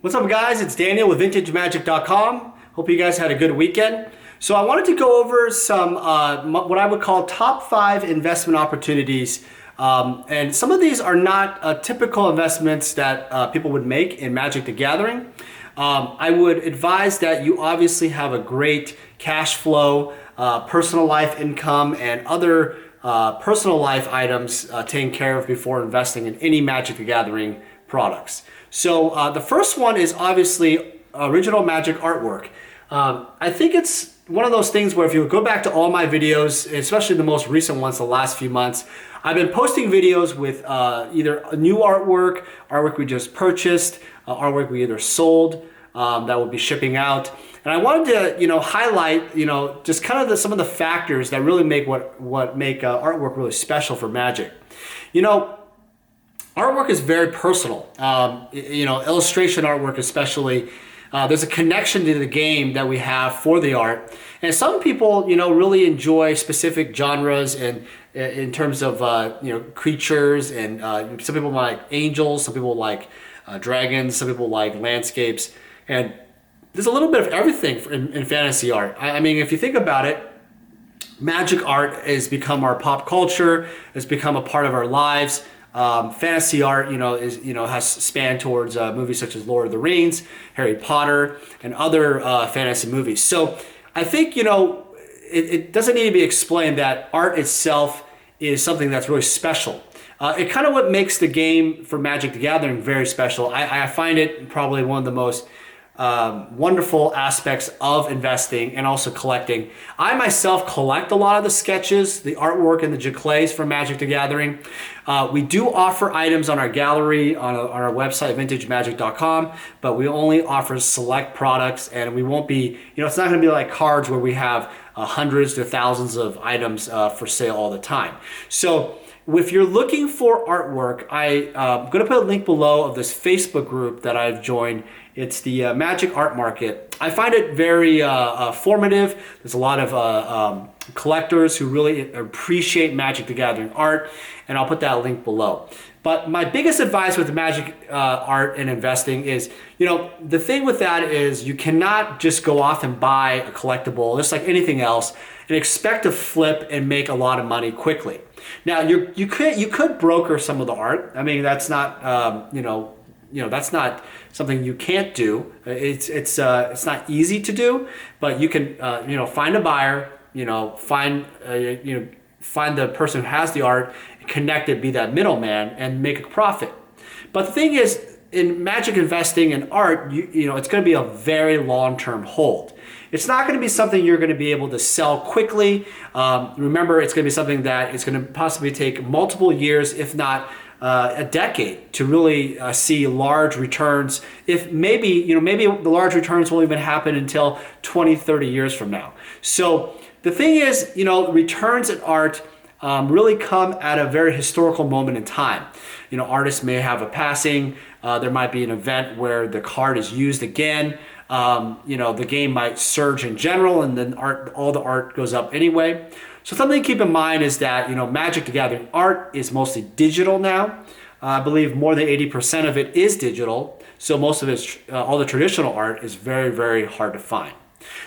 What's up, guys? It's Daniel with VintageMagic.com. Hope you guys had a good weekend. So I wanted to go over some what I would call top 5 investment opportunities. And some of these are not typical investments that people would make in Magic the Gathering. I would advise that you obviously have a great cash flow, personal life income, and other personal life items taken care of before investing in any Magic the Gathering products. So the first one is obviously original Magic artwork. I think it's one of those things where if you go back to all my videos, especially the most recent ones, the last few months, I've been posting videos with either new artwork we just purchased, artwork we either sold that will be shipping out. And I wanted to, highlight, just kind of some of the factors that really make what make artwork really special for Magic. Artwork is very personal. Illustration artwork especially. There's a connection to the game that we have for the art. And some people, really enjoy specific genres and in terms of, creatures. And some people like angels, some people like dragons, some people like landscapes. And there's a little bit of everything in fantasy art. I mean, if you think about it, Magic art has become our pop culture. It's become a part of our lives. Fantasy art, has spanned towards movies such as Lord of the Rings, Harry Potter, and other fantasy movies. So I think, it doesn't need to be explained that art itself is something that's really special. It kind of what makes the game for Magic the Gathering very special. I find it probably one of the most wonderful aspects of investing and also collecting. I myself collect a lot of the sketches, the artwork, and the jaclays from Magic the Gathering. We do offer items on our gallery on our website, VintageMagic.com, but we only offer select products, and we won't be, it's not going to be like cards where we have hundreds to thousands of items for sale all the time. So if you're looking for artwork, I'm going to put a link below of this Facebook group that I've joined. It's the Magic Art Market. I find it very formative. There's a lot of collectors who really appreciate Magic the Gathering art, and I'll put that link below. But my biggest advice with Magic art and investing is, the thing with that is you cannot just go off and buy a collectible, just like anything else, and expect to flip and make a lot of money quickly. Now, you could broker some of the art. I mean, that's not that's not something you can't do. It's not easy to do, but you can find a buyer, find the person who has the art, connect it, be that middleman, and make a profit. But the thing is, in Magic investing in art, it's going to be a very long-term hold. It's not going to be something you're going to be able to sell quickly. Remember, it's going to be something that is going to possibly take multiple years, if not a decade, to really see large returns. If maybe the large returns won't even happen until 20, 30 years from now. So the thing is, returns in art really come at a very historical moment in time. Artists may have a passing. There might be an event where the card is used again. The game might surge in general, and then all the art goes up anyway. So something to keep in mind is that, Magic the Gathering art is mostly digital now. I believe more than 80% of it is digital. So most of it's, all the traditional art is very, very hard to find.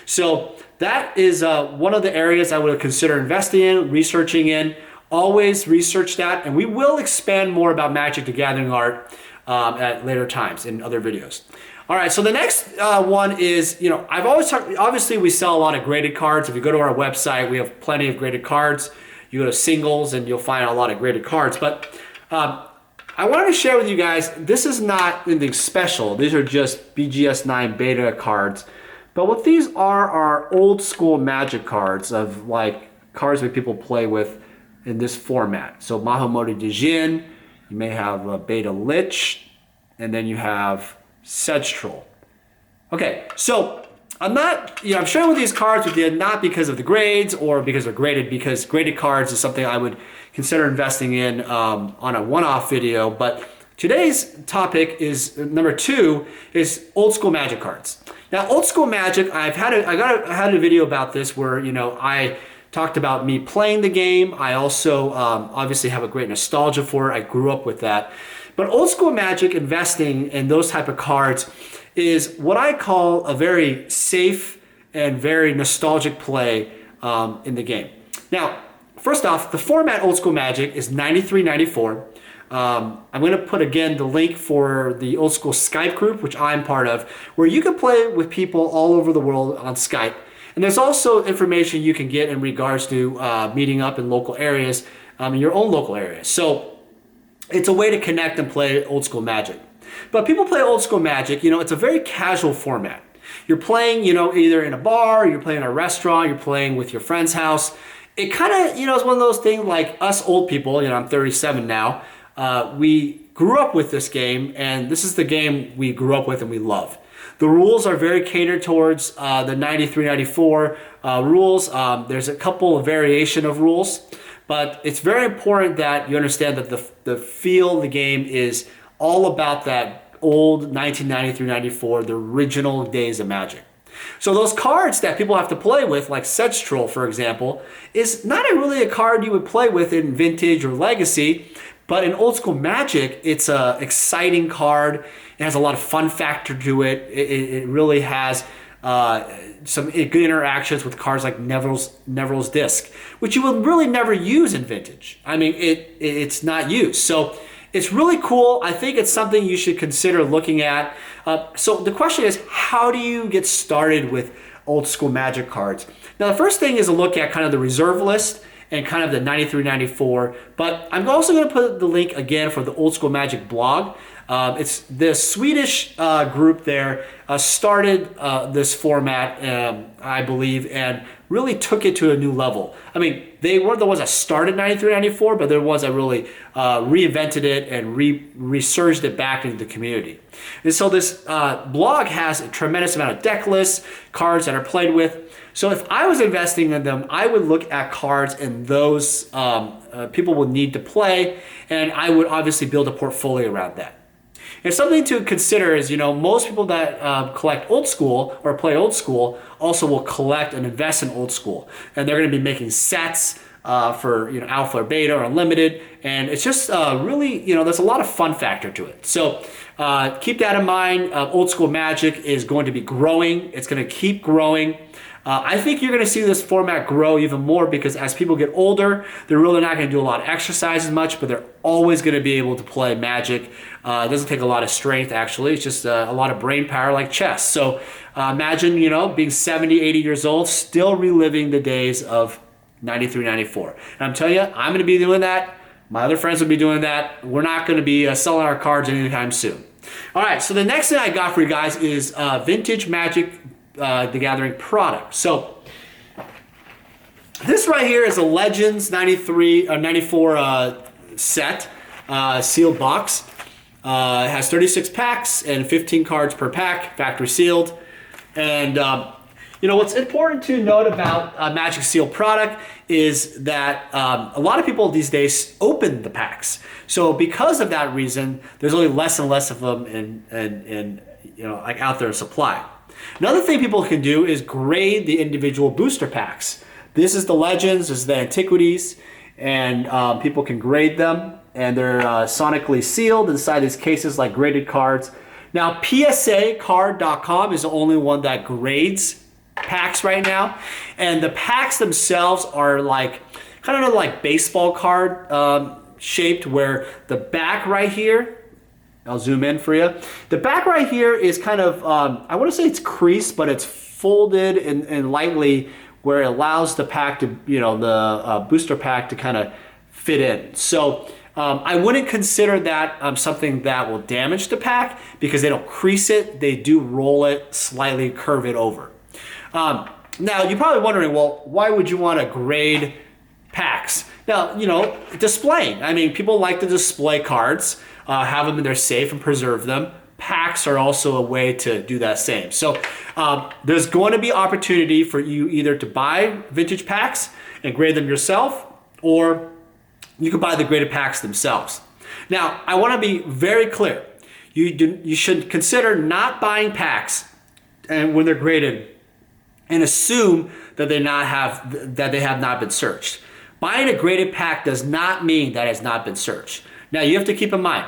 So that is one of the areas I would consider investing in, researching in. Always research that, and we will expand more about Magic the Gathering art at later times in other videos. All right, so the next one is, I've always talked, obviously we sell a lot of graded cards. If you go to our website, we have plenty of graded cards. You go to singles and you'll find a lot of graded cards. But I wanted to share with you guys, this is not anything special. These are just BGS 9 beta cards. But what these are old school Magic cards of like cards that people play with in this format. So Mahamoti Dijin, you may have Beta Lich, and then you have Sedge Troll. Okay, so I'm sharing with these cards with you not because of the grades or because they're graded, because graded cards is something I would consider investing in on a one-off video. But today's topic is number 2 is old school Magic cards. Now, old school Magic, I had a video about this where I talked about me playing the game. I also obviously have a great nostalgia for it. I grew up with that. But old school Magic investing in those type of cards is what I call a very safe and very nostalgic play in the game. Now, first off, the format Old School Magic is 93.94. I'm going to put again the link for the Old School Skype group, which I'm part of, where you can play with people all over the world on Skype. And there's also information you can get in regards to meeting up in local areas, in your own local areas. So it's a way to connect and play Old School Magic. But people play Old School Magic, it's a very casual format. You're playing, either in a bar, you're playing in a restaurant, you're playing with your friend's house. It kind of, is one of those things like us old people, I'm 37 now, we grew up with this game, and this is the game we grew up with and we love. The rules are very catered towards the 93-94 rules. There's a couple of variation of rules, but it's very important that you understand that the feel of the game is all about that old 1993-94, the original days of Magic. So those cards that people have to play with, like Sedge Troll, for example, is not really a card you would play with in Vintage or Legacy, but in Old School Magic, it's an exciting card. It has a lot of fun factor to it. It really has some good interactions with cards like Neville's Disc, which you will really never use in Vintage. I mean, it's not used. So it's really cool. I think it's something you should consider looking at. So the question is, how do you get started with Old School Magic cards? Now, the first thing is to look at kind of the reserve list and kind of the 93-94. But I'm also going to put the link again for the Old School Magic blog. It's the Swedish group there started this format, I believe, and really took it to a new level. I mean, they weren't the ones that started 93-94, but they're the ones that really reinvented it and resurged it back into the community. And so this blog has a tremendous amount of deck lists, cards that are played with. So if I was investing in them, I would look at cards and those people would need to play, and I would obviously build a portfolio around that. And something to consider is, most people that collect Old School or play Old School also will collect and invest in Old School. And they're going to be making sets for Alpha or Beta or Unlimited. And it's just really, there's a lot of fun factor to it. So keep that in mind. Old School Magic is going to be growing. It's going to keep growing. I think you're going to see this format grow even more because as people get older, they're really not going to do a lot of exercise as much, but they're always going to be able to play Magic. It doesn't take a lot of strength, actually. It's just a lot of brain power like chess. So imagine, being 70, 80 years old, still reliving the days of 93, 94. And I'm telling you, I'm going to be doing that. My other friends will be doing that. We're not going to be selling our cards anytime soon. All right, so the next thing I got for you guys is Vintage Magic the Gathering product. So this right here is a Legends 94 set, sealed box. It has 36 packs and 15 cards per pack, factory sealed. And what's important to note about a Magic sealed product is that a lot of people these days open the packs. So because of that reason, there's only less and less of them in out there in supply. Another thing people can do is grade the individual booster packs. This is the Legends, this is the Antiquities, and people can grade them, and they're sonically sealed inside these cases like graded cards. Now, PSAcard.com is the only one that grades packs right now, and the packs themselves are like kind of like baseball card shaped, where the back right here, I'll zoom in for you. The back right here is kind of, I want to say it's creased, but it's folded and lightly where it allows the pack to, the booster pack to kind of fit in. So I wouldn't consider that something that will damage the pack because they don't crease it. They do roll it, slightly curve it over. Now, you're probably wondering, well, why would you want to grade packs? Now, displaying. I mean, people like to display cards. Have them in their safe and preserve them. Packs are also a way to do that same. So there's going to be opportunity for you either to buy vintage packs and grade them yourself, or you can buy the graded packs themselves. Now, I want to be very clear. You should consider not buying packs and when they're graded and assume that they have not been searched. Buying a graded pack does not mean that it's not been searched. Now, you have to keep in mind,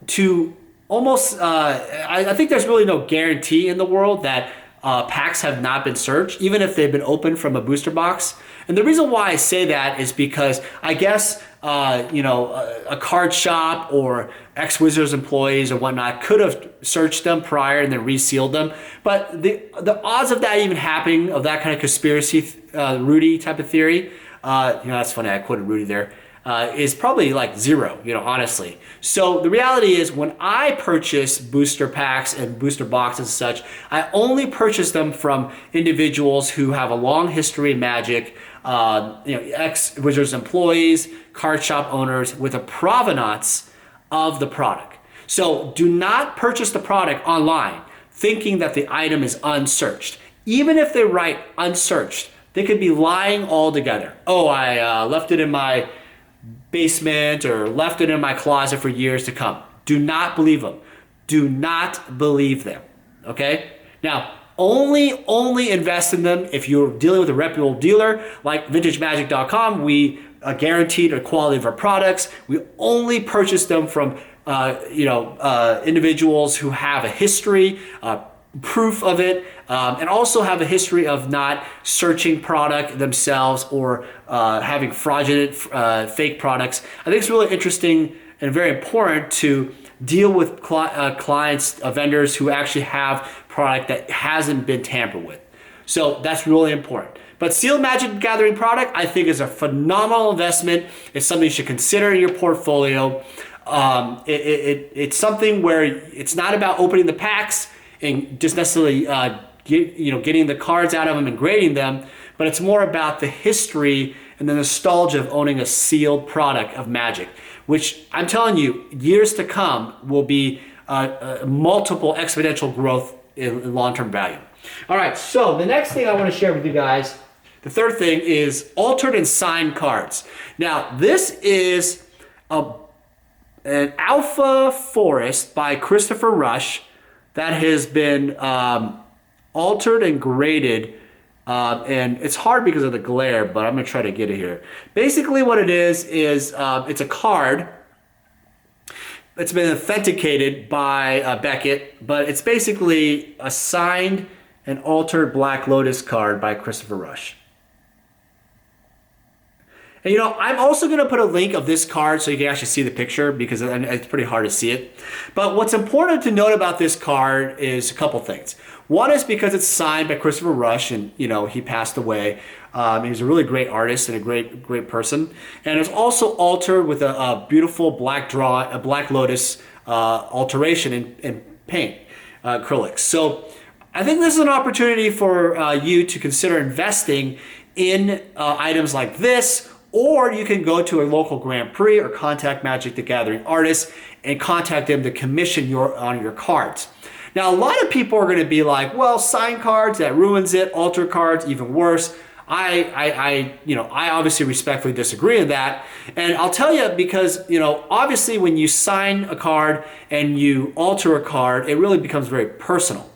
to almost, I think there's really no guarantee in the world that packs have not been searched, even if they've been opened from a booster box. And the reason why I say that is because I guess, a card shop or ex-Wizards employees or whatnot could have searched them prior and then resealed them. But the odds of that even happening, of that kind of conspiracy, Rudy type of theory, that's funny, I quoted Rudy there, is probably like zero, honestly. So the reality is when I purchase booster packs and booster boxes and such, I only purchase them from individuals who have a long history in Magic, ex-Wizards employees, card shop owners with a provenance of the product. So do not purchase the product online thinking that the item is unsearched. Even if they write unsearched, they could be lying altogether. Oh, I left it in my basement or left it in my closet for years to come. Do not believe them. Do not believe them. Okay? Now, only invest in them if you're dealing with a reputable dealer like vintagemagic.com. We guarantee the quality of our products. We only purchase them from individuals who have a history, proof of it, and also have a history of not searching product themselves or having fraudulent fake products. I think it's really interesting and very important to deal with clients, vendors who actually have product that hasn't been tampered with. So that's really important. But sealed Magic Gathering product, I think, is a phenomenal investment. It's something you should consider in your portfolio. It's something where it's not about opening the packs and just necessarily getting the cards out of them and grading them, but it's more about the history and the nostalgia of owning a sealed product of Magic, which I'm telling you, years to come will be multiple exponential growth in long-term value. All right, so the next thing I want to share with you guys, the third thing, is altered and signed cards. Now, this is an Alpha Forest by Christopher Rush that has been altered and graded, and it's hard because of the glare, but I'm going to try to get it here. Basically what it is it's a card. It's been authenticated by Beckett, but it's basically a signed and altered Black Lotus card by Christopher Rush. And I'm also going to put a link of this card so you can actually see the picture because it's pretty hard to see it. But what's important to note about this card is a couple things. One is because it's signed by Christopher Rush, and he passed away. He was a really great artist and a great person. And it's also altered with a beautiful Black Lotus alteration in paint, acrylics. So I think this is an opportunity for you to consider investing in items like this. Or you can go to a local Grand Prix or contact Magic the Gathering artists and contact them to commission on your cards. Now, a lot of people are going to be like, well, signed cards, that ruins it. Alter cards, even worse. I obviously respectfully disagree with that. And I'll tell you because, obviously when you sign a card and you alter a card, it really becomes very personal.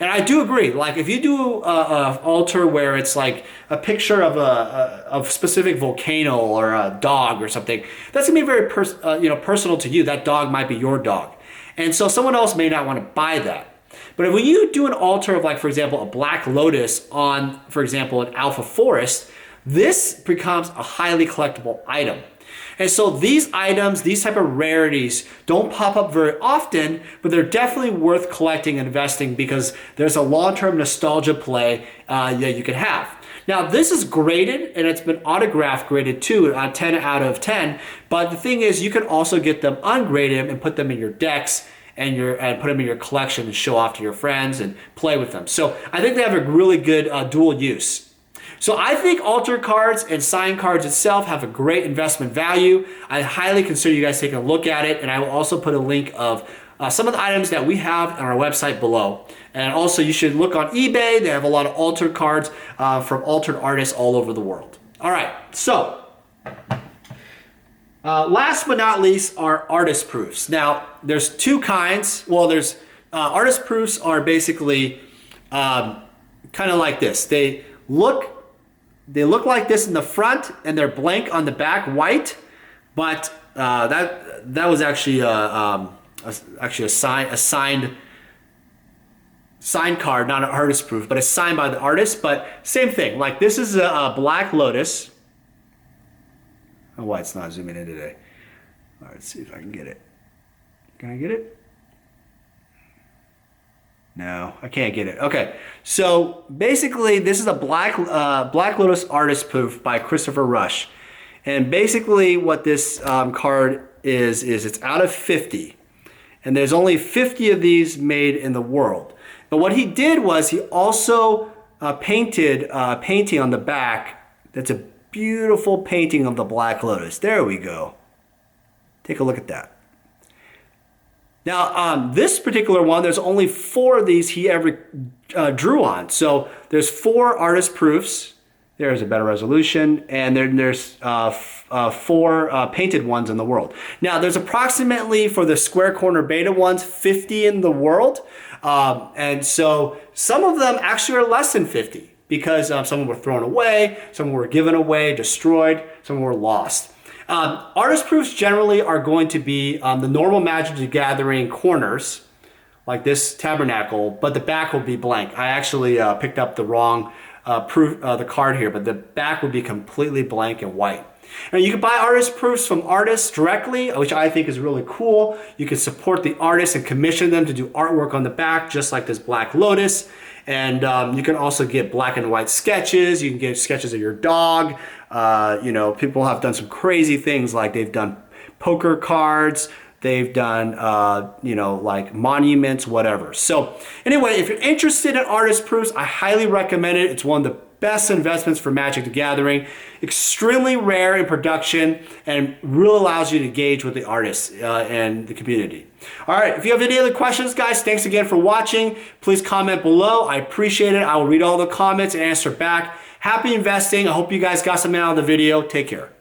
And I do agree. Like if you do a altar where it's like a picture of a specific volcano or a dog or something, that's gonna be very personal to you. That dog might be your dog, and so someone else may not want to buy that. But when you do an altar of, like, for example, a Black Lotus on, for example, an Alpha Forest, this becomes a highly collectible item. And so these items, these type of rarities, don't pop up very often, but they're definitely worth collecting and investing because there's a long-term nostalgia play that you can have. Now, this is graded, and it's been autograph graded too, 10 out of 10. But the thing is, you can also get them ungraded and put them in your decks and put them in your collection and show off to your friends and play with them. So I think they have a really good dual use. So I think altar cards and signed cards itself have a great investment value. I highly consider you guys taking a look at it, and I will also put a link of some of the items that we have on our website below. And also you should look on eBay. They have a lot of altered cards from altered artists all over the world. All right, so last but not least are artist proofs. Now there's two kinds. Well, there's artist proofs are basically kind of like this. They look like this in the front, and they're blank on the back, white. But that was actually a actually a signed card, not an artist proof, but it's signed by the artist. But same thing. Like this is a Black Lotus. Oh, why it's not zooming in today? All right, let's see if I can get it. Can I get it? No, I can't get it. Okay, so basically this is a Black Lotus artist proof by Christopher Rush. And basically what this card is it's out of 50. And there's only 50 of these made in the world. But what he did was he also painted a painting on the back that's a beautiful painting of the Black Lotus. There we go. Take a look at that. Now, this particular one, there's only 4 of these he ever drew on. So there's 4 artist proofs. There's a better resolution. And then there's 4 painted ones in the world. Now, there's approximately, for the square corner beta ones, 50 in the world. And so some of them actually are less than 50 because some were thrown away, some were given away, destroyed, some were lost. Artist proofs generally are going to be the normal Magic the Gathering corners, like this tabernacle, but the back will be blank. I actually picked up the wrong the card here, but the back would be completely blank and white. Now you can buy artist proofs from artists directly, which I think is really cool. You can support the artists and commission them to do artwork on the back, just like this Black Lotus. And you can also get black and white sketches. You can get sketches of your dog. You know, people have done some crazy things, like they've done poker cards. They've done, you know, like monuments, whatever. So anyway, if you're interested in artist proofs, I highly recommend it. It's one of the best investments for Magic the Gathering. Extremely rare in production and really allows you to engage with the artists and the community. All right, if you have any other questions, guys, thanks again for watching. Please comment below. I appreciate it. I will read all the comments and answer back. Happy investing. I hope you guys got something out of the video. Take care.